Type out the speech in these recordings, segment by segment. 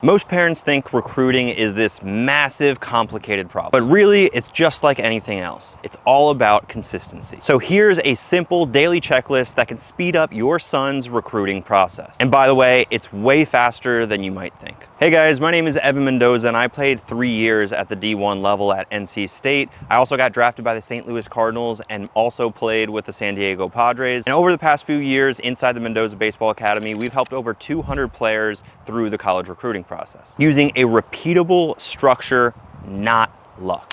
Most parents think recruiting is this massive, complicated problem, but really it's just like anything else. It's all about consistency. So here's a simple daily checklist that can speed up your son's recruiting process. And by the way, it's way faster than you might think. Hey guys, my name is Evan Mendoza and I played 3 years at the D1 level at NC State. I also got drafted by the St. Louis Cardinals and also played with the San Diego Padres. And over the past few years inside the Mendoza Baseball Academy, we've helped over 200 players through the college recruiting process using a repeatable structure, not luck.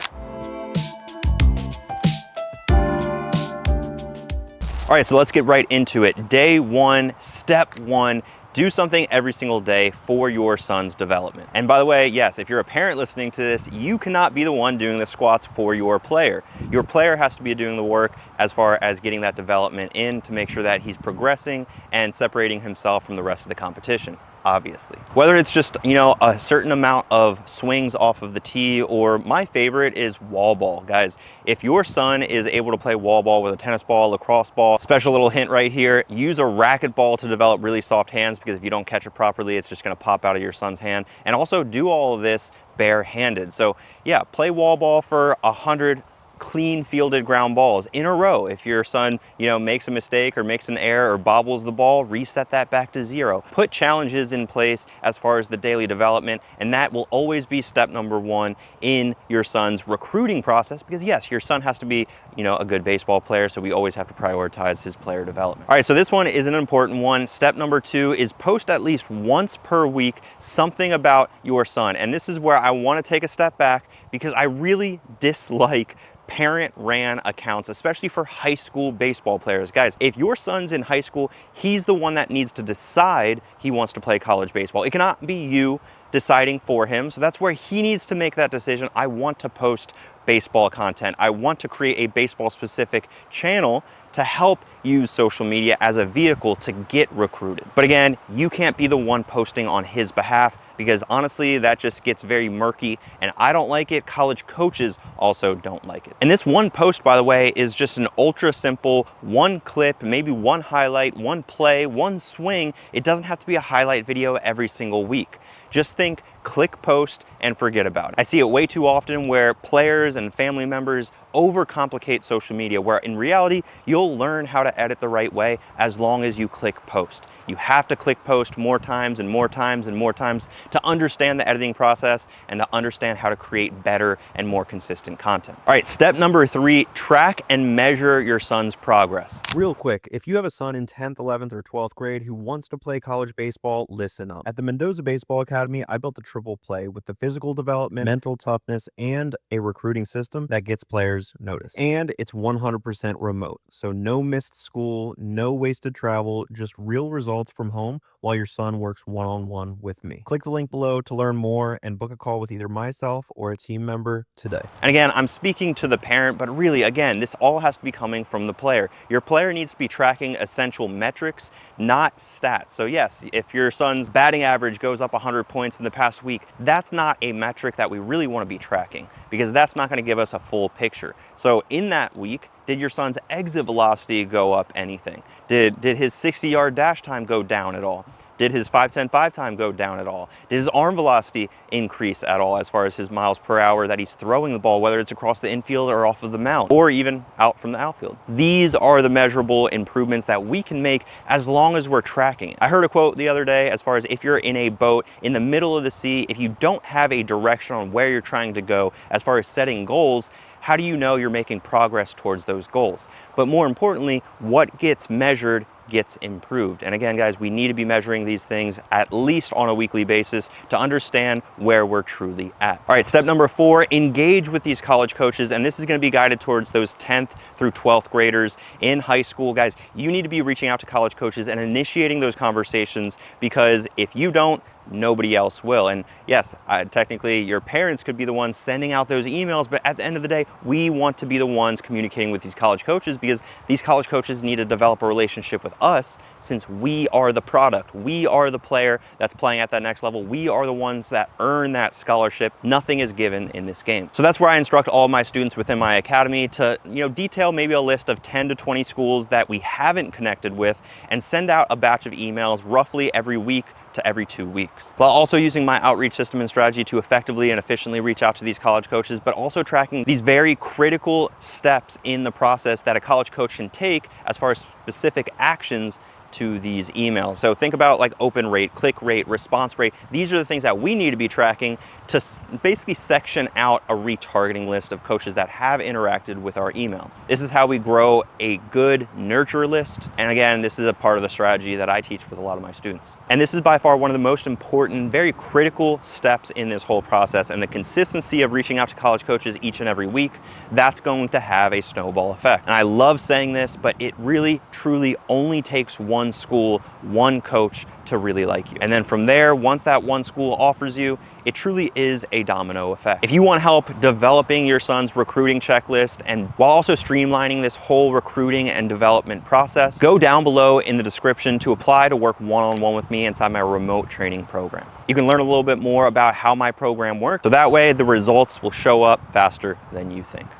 All right, so let's get right into it. Day one, step one, do something every single day for your son's development. And by the way, yes, if you're a parent listening to this, you cannot be the one doing the squats for your player. Your player has to be doing the work as far as getting that development in to make sure that he's progressing and separating himself from the rest of the competition, obviously. Whether it's just, a certain amount of swings off of the tee, or my favorite is wall ball. Guys, if your son is able to play wall ball with a tennis ball, lacrosse ball, special little hint right here, use a racket ball to develop really soft hands, because if you don't catch it properly, it's just gonna pop out of your son's hand. And also do all of this barehanded. So yeah, play wall ball for 100 clean fielded ground balls in a row. If your son, makes a mistake or makes an error or bobbles the ball, reset that back to 0. Put challenges in place as far as the daily development, and that will always be step number 1 in your son's recruiting process, because yes, your son has to be, a good baseball player, so we always have to prioritize his player development. All right, so this one is an important one. Step number 2 is post at least once per week something about your son. And this is where I want to take a step back, because I really dislike parent-ran accounts, especially for high school baseball players. Guys, if your son's in high school, he's the one that needs to decide he wants to play college baseball. It cannot be you deciding for him. So that's where he needs to make that decision. I want to post baseball content. I want to create a baseball-specific channel to help use social media as a vehicle to get recruited. But again, you can't be the one posting on his behalf, because honestly, that just gets very murky and I don't like it. College coaches also don't like it. And this one post, by the way, is just an ultra simple one clip, maybe one highlight, one play, one swing. It doesn't have to be a highlight video every single week. Just think, click post and forget about it. I see it way too often where players and family members overcomplicate social media, where in reality, you'll learn how to edit the right way as long as you click post. You have to click post more times and more times and more times to understand the editing process and to understand how to create better and more consistent content. All right, step number 3, track and measure your son's progress. Real quick, if you have a son in 10th, 11th, or 12th grade who wants to play college baseball, listen up. At the Mendoza Baseball Academy, I built a triple play with the physical development, mental toughness, and a recruiting system that gets players noticed. And it's 100% remote, so no missed school, no wasted travel, just real results from home while your son works one-on-one with me. Click the link below to learn more and book a call with either myself or a team member today. And again, I'm speaking to the parent, but really, again, this all has to be coming from the player. Your player needs to be tracking essential metrics, not stats. So yes, if your son's batting average goes up 100 points in the past week, that's not a metric that we really want to be tracking, because that's not going to give us a full picture. So in that week, did your son's exit velocity go up anything? Did his 60-yard dash time go down at all? Did his 5-10-5 time go down at all? Did his arm velocity increase at all as far as his miles per hour that he's throwing the ball, whether it's across the infield or off of the mound, or even out from the outfield? These are the measurable improvements that we can make as long as we're tracking. I heard a quote the other day as far as, if you're in a boat in the middle of the sea, if you don't have a direction on where you're trying to go as far as setting goals, how do you know you're making progress towards those goals? But more importantly, what gets measured gets improved. And again, guys, we need to be measuring these things at least on a weekly basis to understand where we're truly at. All right, step number 4, engage with these college coaches. And this is going to be guided towards those 10th through 12th graders in high school. Guys, you need to be reaching out to college coaches and initiating those conversations, because if you don't, nobody else will. And yes, technically your parents could be the ones sending out those emails, but at the end of the day, we want to be the ones communicating with these college coaches, because these college coaches need to develop a relationship with us, since we are the product. We are the player that's playing at that next level. We are the ones that earn that scholarship. Nothing is given in this game. So that's where I instruct all of my students within my academy to, detail maybe a list of 10 to 20 schools that we haven't connected with, and send out a batch of emails roughly every week to every 2 weeks, while also using my outreach system and strategy to effectively and efficiently reach out to these college coaches, but also tracking these very critical steps in the process that a college coach can take as far as specific actions to these emails. So think about like open rate, click rate, response rate. These are the things that we need to be tracking to basically section out a retargeting list of coaches that have interacted with our emails. This is how we grow a good nurture list. And again, this is a part of the strategy that I teach with a lot of my students. And this is by far one of the most important, very critical steps in this whole process. And the consistency of reaching out to college coaches each and every week, that's going to have a snowball effect. And I love saying this, but it really, truly only takes one school, one coach to really like you. And then from there, once that one school offers you, it truly is a domino effect. If you want help developing your son's recruiting checklist and while also streamlining this whole recruiting and development process, go down below in the description to apply to work one-on-one with me inside my remote training program. You can learn a little bit more about how my program works, so that way the results will show up faster than you think.